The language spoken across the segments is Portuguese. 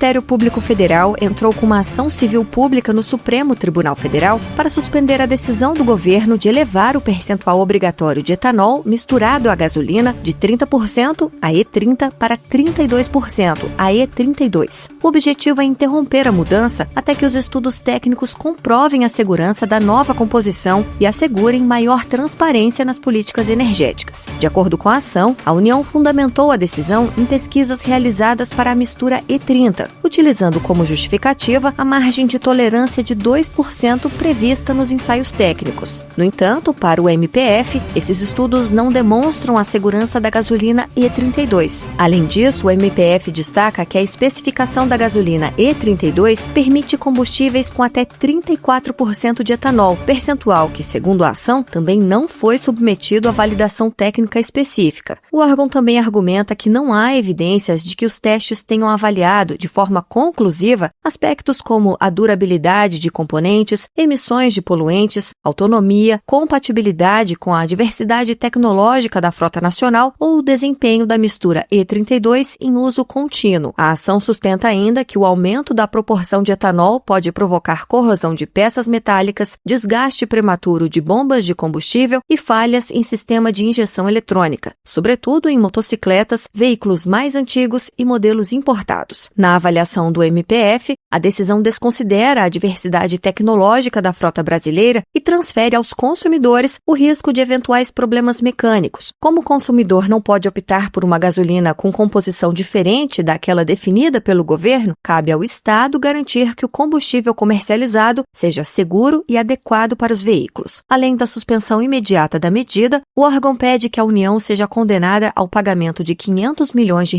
Ministério Público Federal entrou com uma ação civil pública no Supremo Tribunal Federal para suspender a decisão do governo de elevar o percentual obrigatório de etanol misturado à gasolina de 30% a E30 para 32% a E32. O objetivo é interromper a mudança até que os estudos técnicos comprovem a segurança da nova composição e assegurem maior transparência nas políticas energéticas. De acordo com a ação, a União fundamentou a decisão em pesquisas realizadas para a mistura E30, utilizando como justificativa a margem de tolerância de 2% prevista nos ensaios técnicos. No entanto, para o MPF, esses estudos não demonstram a segurança da gasolina E32. Além disso, o MPF destaca que a especificação da gasolina E32 permite combustíveis com até 34% de etanol, percentual que, segundo a ação, também não foi submetido à validação técnica específica. O órgão também argumenta que não há evidências de que os testes tenham avaliado de forma conclusiva aspectos como a durabilidade de componentes, emissões de poluentes, autonomia, compatibilidade com a diversidade tecnológica da frota nacional ou o desempenho da mistura E32 em uso contínuo. A ação sustenta ainda que o aumento da proporção de etanol pode provocar corrosão de peças metálicas, desgaste prematuro de bombas de combustível e falhas em sistema de injeção eletrônica, sobretudo em motocicletas, veículos mais antigos e modelos importados. Na avaliação do MPF, a decisão desconsidera a diversidade tecnológica da frota brasileira e transfere aos consumidores o risco de eventuais problemas mecânicos. Como o consumidor não pode optar por uma gasolina com composição diferente daquela definida pelo governo, cabe ao Estado garantir que o combustível comercializado seja seguro e adequado para os veículos. Além da suspensão imediata da medida, o órgão pede que a União seja condenada ao pagamento de R$500 milhões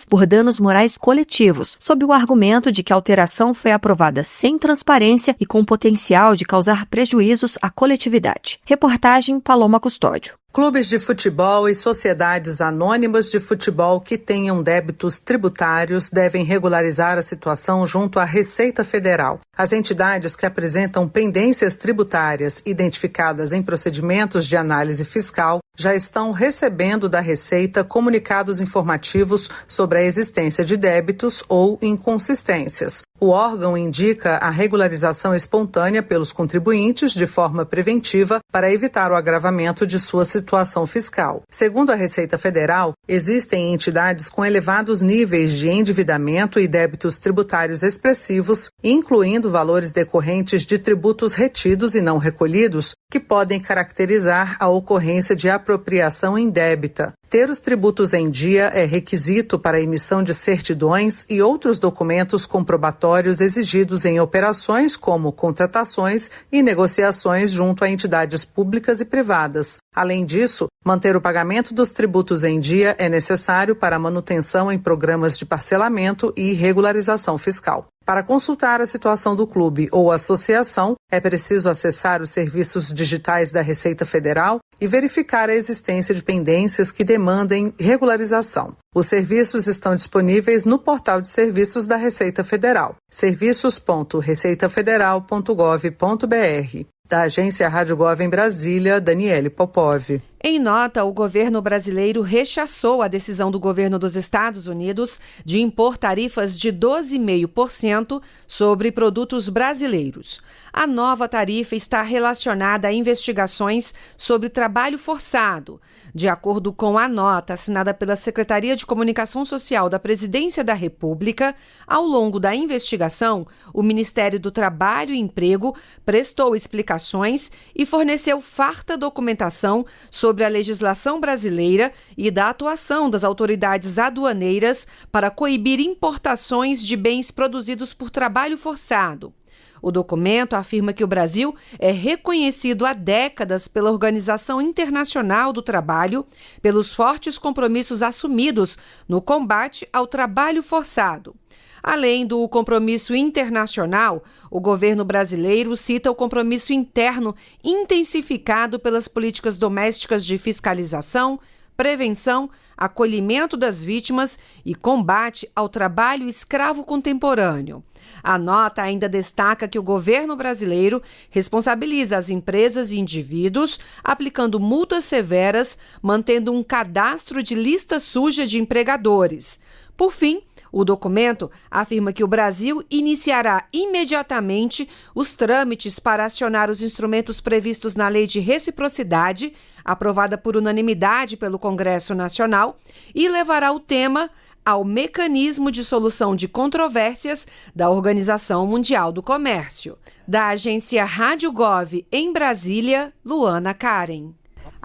por danos morais coletivos, sob o argumento de que a alteração foi aprovada sem transparência e com potencial de causar prejuízos à coletividade. Reportagem Paloma Custódio. Clubes de futebol e sociedades anônimas de futebol que tenham débitos tributários devem regularizar a situação junto à Receita Federal. As entidades que apresentam pendências tributárias identificadas em procedimentos de análise fiscal já estão recebendo da Receita comunicados informativos sobre a existência de débitos ou inconsistências. O órgão indica a regularização espontânea pelos contribuintes de forma preventiva para evitar o agravamento de sua situação fiscal. Segundo a Receita Federal, existem entidades com elevados níveis de endividamento e débitos tributários expressivos, incluindo valores decorrentes de tributos retidos e não recolhidos, que podem caracterizar a ocorrência de apropriação indébita. Ter os tributos em dia é requisito para a emissão de certidões e outros documentos comprobatórios exigidos em operações como contratações e negociações junto a entidades públicas e privadas. Além disso, manter o pagamento dos tributos em dia é necessário para a manutenção em programas de parcelamento e regularização fiscal. Para consultar a situação do clube ou associação, é preciso acessar os serviços digitais da Receita Federal e verificar a existência de pendências que demandem regularização. Os serviços estão disponíveis no portal de serviços da Receita Federal, serviços.receitafederal.gov.br. Da agência Rádio Gov em Brasília, Daniele Popov. Em nota, o governo brasileiro rechaçou a decisão do governo dos Estados Unidos de impor tarifas de 12,5% sobre produtos brasileiros. A nova tarifa está relacionada a investigações sobre trabalho forçado. De acordo com a nota assinada pela Secretaria de Comunicação Social da Presidência da República, ao longo da investigação, o Ministério do Trabalho e Emprego prestou explicações e forneceu farta documentação sobre a legislação brasileira e da atuação das autoridades aduaneiras para coibir importações de bens produzidos por trabalho forçado. O documento afirma que o Brasil é reconhecido há décadas pela Organização Internacional do Trabalho pelos fortes compromissos assumidos no combate ao trabalho forçado. Além do compromisso internacional, o governo brasileiro cita o compromisso interno intensificado pelas políticas domésticas de fiscalização, prevenção, acolhimento das vítimas e combate ao trabalho escravo contemporâneo. A nota ainda destaca que o governo brasileiro responsabiliza as empresas e indivíduos, aplicando multas severas, mantendo um cadastro de lista suja de empregadores. Por fim, O documento afirma que o Brasil iniciará imediatamente os trâmites para acionar os instrumentos previstos na Lei de Reciprocidade, aprovada por unanimidade pelo Congresso Nacional, e levará o tema ao Mecanismo de Solução de Controvérsias da Organização Mundial do Comércio. Da agência Rádio Gov em Brasília, Luana Karen.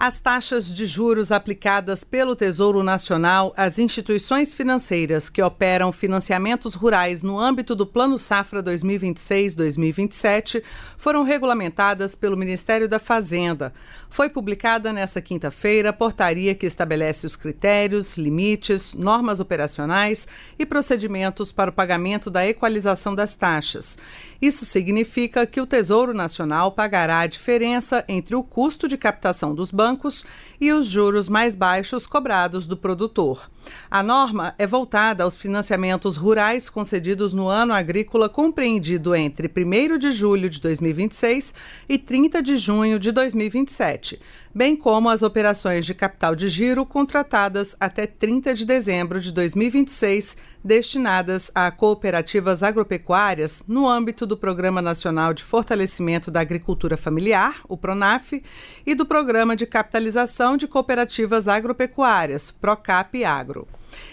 As taxas de juros aplicadas pelo Tesouro Nacional às instituições financeiras que operam financiamentos rurais no âmbito do Plano Safra 2026-2027 foram regulamentadas pelo Ministério da Fazenda. Foi publicada nesta quinta-feira a portaria que estabelece os critérios, limites, normas operacionais e procedimentos para o pagamento da equalização das taxas. Isso significa que o Tesouro Nacional pagará a diferença entre o custo de captação dos bancos e os juros mais baixos cobrados do produtor. A norma é voltada aos financiamentos rurais concedidos no ano agrícola compreendido entre 1º de julho de 2026 e 30 de junho de 2027, bem como as operações de capital de giro contratadas até 30 de dezembro de 2026, destinadas a cooperativas agropecuárias no âmbito do Programa Nacional de Fortalecimento da Agricultura Familiar, o PRONAF, e do Programa de Capitalização de Cooperativas Agropecuárias, PROCAP Agro.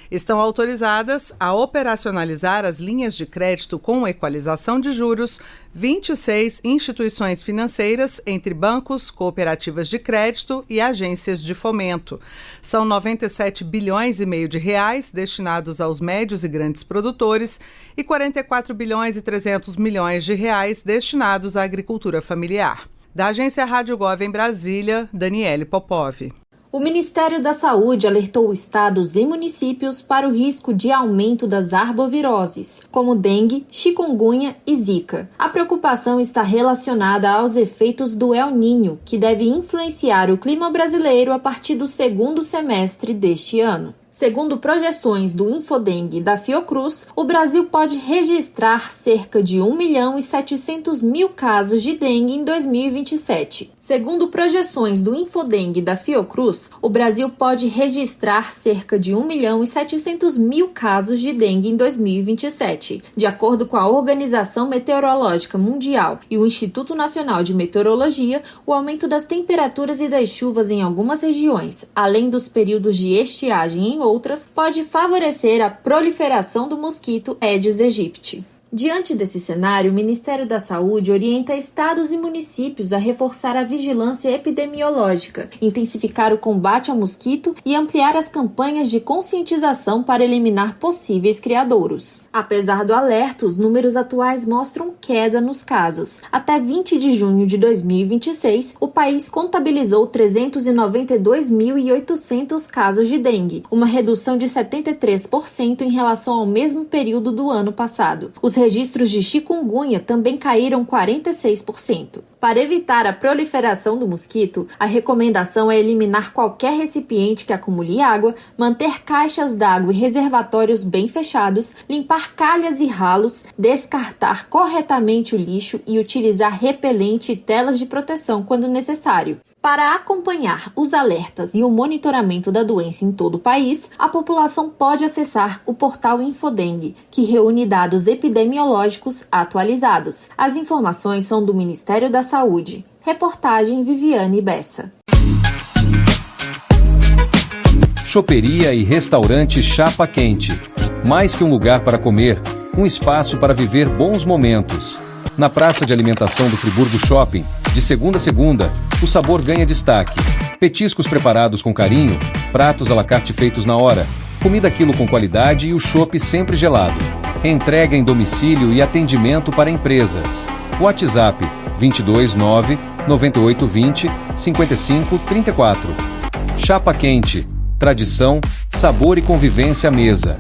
Estão autorizadas a operacionalizar as linhas de crédito com equalização de juros 26 instituições financeiras, entre bancos, cooperativas de crédito e agências de fomento. São 97 bilhões e meio de reais destinados aos médios e grandes produtores e 44 bilhões e 300 milhões de reais destinados à agricultura familiar. Da agência Rádio Gov em Brasília, Daniele Popov. O Ministério da Saúde alertou estados e municípios para o risco de aumento das arboviroses, como dengue, chikungunya e zika. A preocupação está relacionada aos efeitos do El Niño, que deve influenciar o clima brasileiro a partir do segundo semestre deste ano. Segundo projeções do Infodengue da Fiocruz, o Brasil pode registrar cerca de 1.700.000 casos de dengue em 2027. Segundo projeções do Infodengue da Fiocruz, o Brasil pode registrar cerca de 1.700.000 casos de dengue em 2027. De acordo com a Organização Meteorológica Mundial e o Instituto Nacional de Meteorologia, o aumento das temperaturas e das chuvas em algumas regiões, além dos períodos de estiagem em outras, pode favorecer a proliferação do mosquito Aedes aegypti. Diante desse cenário, o Ministério da Saúde orienta estados e municípios a reforçar a vigilância epidemiológica, intensificar o combate ao mosquito e ampliar as campanhas de conscientização para eliminar possíveis criadouros. Apesar do alerta, os números atuais mostram queda nos casos. Até 20 de junho de 2026, o país contabilizou 392.800 casos de dengue, uma redução de 73% em relação ao mesmo período do ano passado. Os registros de chikungunya também caíram 46%. Para evitar a proliferação do mosquito, a recomendação é eliminar qualquer recipiente que acumule água, manter caixas d'água e reservatórios bem fechados, limpar calhas e ralos, descartar corretamente o lixo e utilizar repelente e telas de proteção quando necessário. Para acompanhar os alertas e o monitoramento da doença em todo o país, a população pode acessar o portal Infodengue, que reúne dados epidemiológicos atualizados. As informações são do Ministério da Saúde. Reportagem Viviane Bessa. Choperia e restaurante Chapa Quente. Mais que um lugar para comer, um espaço para viver bons momentos. Na praça de alimentação do Friburgo Shopping, de segunda a segunda, o sabor ganha destaque. Petiscos preparados com carinho, pratos à la carte feitos na hora, comida quilo com qualidade e o chopp sempre gelado. Entrega em domicílio e atendimento para empresas. WhatsApp 229 9820 5534. Chapa Quente. Tradição, sabor e convivência à mesa.